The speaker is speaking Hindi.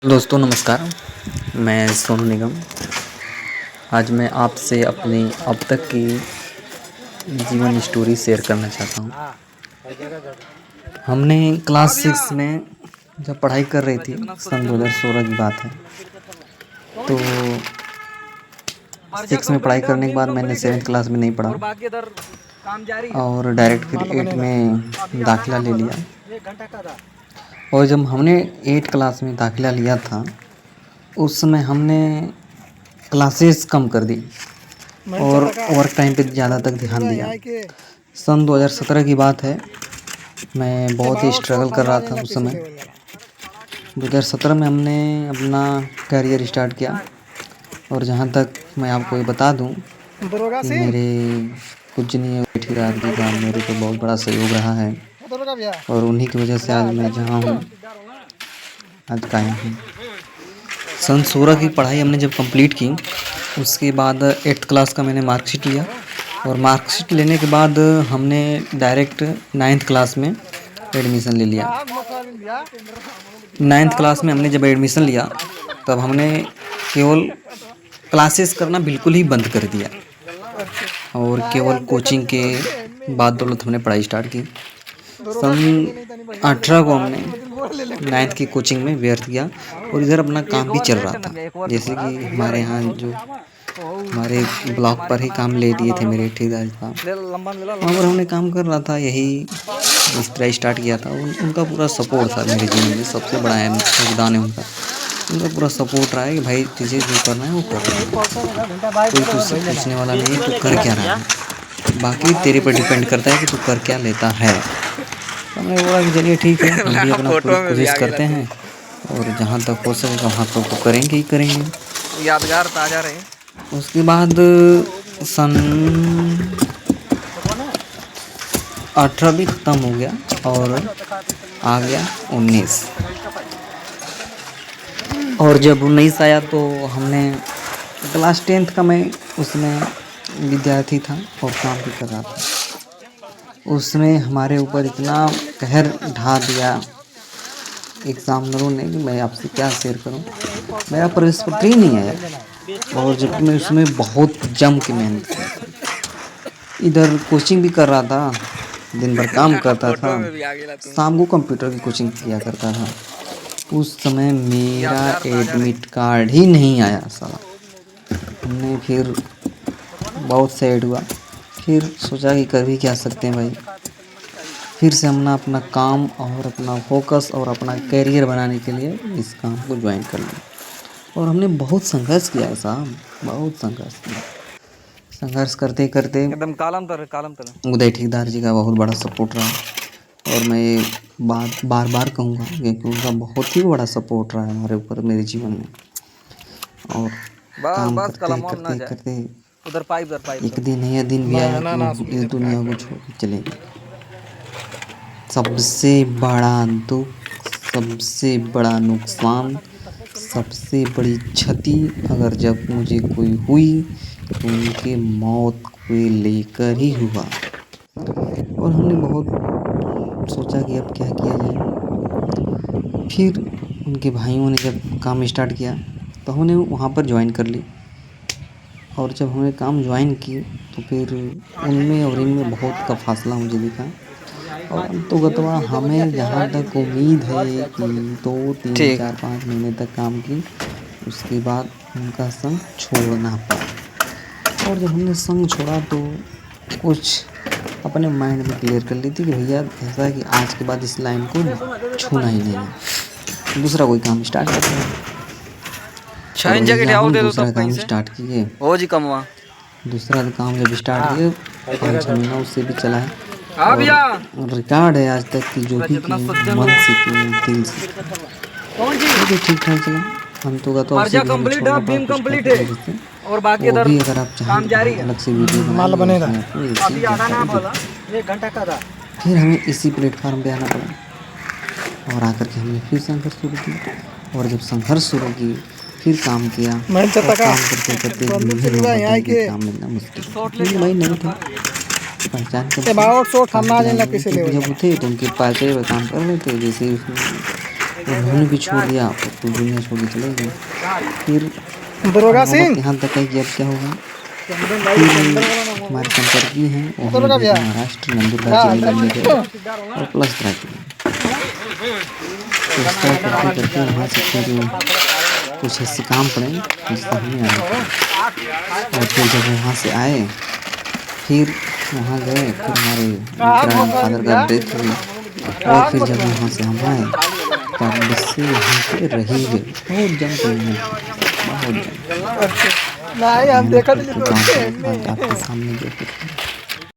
दोस्तों नमस्कार। मैं सोनू निगम। आज मैं आपसे अपनी अब तक की जीवन स्टोरी शेयर करना चाहता हूँ। हमने क्लास 6 में जब पढ़ाई कर रही थी, सन 2016 की बात है। तो 6 में पढ़ाई करने के बाद मैंने 7th क्लास में नहीं पढ़ा और डायरेक्ट फिर 8 में दाखिला ले लिया। और जब हमने 8 क्लास में दाखिला लिया था, उस समय हमने क्लासेस कम कर दी और वर्क टाइम पे ज़्यादा तक ध्यान दिया। सन 2017 की बात है। मैं बहुत ही स्ट्रगल कर रहा था उस समय। 2017 में हमने अपना करियर स्टार्ट किया और जहाँ तक मैं आपको ये बता दूं कि मेरे पूजनीय ठेकेदार जी का मेरे को बहुत बड़ा सहयोग रहा है और उन्हीं की वजह से आज मैं जहाँ हूँ, आज कायम हूँ। सन 16 की पढ़ाई हमने जब कंप्लीट की, उसके बाद 8th क्लास का मैंने मार्कशीट लिया और मार्कशीट लेने के बाद हमने डायरेक्ट 9th क्लास में एडमिशन ले लिया। 9th क्लास में हमने जब एडमिशन लिया तब हमने केवल क्लासेस करना बिल्कुल ही बंद कर दिया और केवल कोचिंग के बदौलत हमने पढ़ाई स्टार्ट की। सन 18 को हमने 9th की कोचिंग में व्यर्थ किया और इधर अपना काम भी चल रहा था। जैसे कि हमारे यहाँ जो हमारे ब्लॉक पर ही काम ले दिए थे मेरे ठेकेदार साहब, वहाँ पर हमने काम कर रहा था। यही इस तरह स्टार्ट किया था। उनका पूरा सपोर्ट था मेरे जीवन में, सबसे बड़ा योगदान है उनका पूरा सपोर्ट रहा है कि भाई तुझे जो करना है वो कर, कोई तुझसे पूछने वाला नहीं है तू कर क्या रहा है, बाकी तेरे पर डिपेंड करता है कि तू कर क्या लेता है। हमने बोला कि चलिए ठीक है, हम भी अपना पूरी कोशिश करते हैं और जहाँ तक हो सकेगा वहाँ तक तो करेंगे ही करेंगे। यादगार ताजा रहे। उसके बाद सन 18 भी ख़त्म हो गया और आ गया 19। और जब 19 आया तो हमने क्लास 10th का मैं उसमें विद्यार्थी था और काम भी कर रहा था। उसमें हमारे ऊपर इतना कहर ढा दिया एग्जामिनरों ने कि मैं आपसे क्या शेयर करूं। मेरा प्रवेश पत्र ही नहीं आया और जब मैं उसमें बहुत जम के मेहनत की, इधर कोचिंग भी कर रहा था, दिन भर काम करता था, शाम को कंप्यूटर की कोचिंग किया करता था। उस समय मेरा एडमिट कार्ड ही नहीं आया साला। हमने फिर बहुत सैड हुआ, फिर सोचा कि कर भी क्या सकते हैं भाई। फिर से हमने अपना काम और अपना फोकस और अपना करियर बनाने के लिए इस काम को ज्वाइन कर लिया और हमने बहुत संघर्ष किया है साहब, बहुत संघर्ष किया। संघर्ष करते करते एकदम कालम तर उदय ठेकेदार जी का बहुत बड़ा सपोर्ट रहा और मैं ये बात बार बार कहूँगा क्योंकि उनका बहुत ही बड़ा सपोर्ट रहा है हमारे ऊपर, मेरे जीवन में। और काम करते करते करते उधर पाइप एक दिन यह दिन भी आया कि इस दुनिया को छोड़ के चले गए। सबसे बड़ा दुख, सबसे बड़ा नुकसान, सबसे बड़ी क्षति अगर जब मुझे कोई हुई तो उनके मौत को लेकर ही हुआ। और हमने बहुत सोचा कि अब क्या किया जाए। फिर उनके भाइयों ने जब काम स्टार्ट किया तो हमने वहाँ पर ज्वाइन कर ली और जब हमने काम ज्वाइन की तो फिर उनमें और इनमें बहुत का फासला मुझे दिखा और अंततः हमें जहाँ तक उम्मीद है कि 2, 3, 4, 5 महीने तक काम की, उसके बाद उनका संग छोड़ना पड़ा। और जब हमने संग छोड़ा तो कुछ अपने माइंड में क्लियर कर ली थी कि भैया ऐसा है कि आज के बाद इस लाइन को छूना ही नहीं है, दूसरा कोई काम स्टार्ट करते हैं। शाइन जैकेट आओ दे दो दूसरा तब काम कहीं से स्टार्ट किए। हो जी कमवा। दूसरा काम जब स्टार्ट किए 5-6 महीना उससे भी चला है हाँ भैया, और रिकॉर्ड है आज तक की जो भी की मन से की, दिल से कौन सी वो भी ठीक ठाक चला। अंतों तो मर्जा कंप्लीट है, बीम कंप्लीट है और बाकी वो इधर भी अगर आप काम जारी चाहें है। अलग से वीडियो माल बनेगा अभी आधा ना बोला, 1 घंटा का था। फिर हमें इसी प्लेटफार्म पे आना पड़ा और आकर के हमने फिर संघर्ष शुरू किया और जब संघर्ष शुरू की फिर काम किया और काम करते करते काम मिलना मुश्किल क्योंकि भाई नहीं था पहचान कर जब उठे तो उनके पास काम कर रहे थे। जैसे उसमें उन्होंने भी छोड़ दिया और पूरी दुनिया छोड़ के चले गए। फिर दरोगा हम सिंह यहाँ तक है कि अब क्या होगा। फिर हमारे संपर्की हैं वो हमें भेजे महाराष्ट्र नंदुरबार जिले में गए और प्लस तरह के तो इस तरह करते करते वहाँ से फिर कुछ ऐसे काम पड़े जिससे हमें आए और फिर जब वहाँ से आए फिर वहाँ गए फिर हमारे ग्रैंडफादर का डेथ हुई और फिर जब वहाँ से हम आए तब से यहाँ पे रही गए बहुत जम गए हैं बहुत जम नहीं हम देखा आपके सामने देखे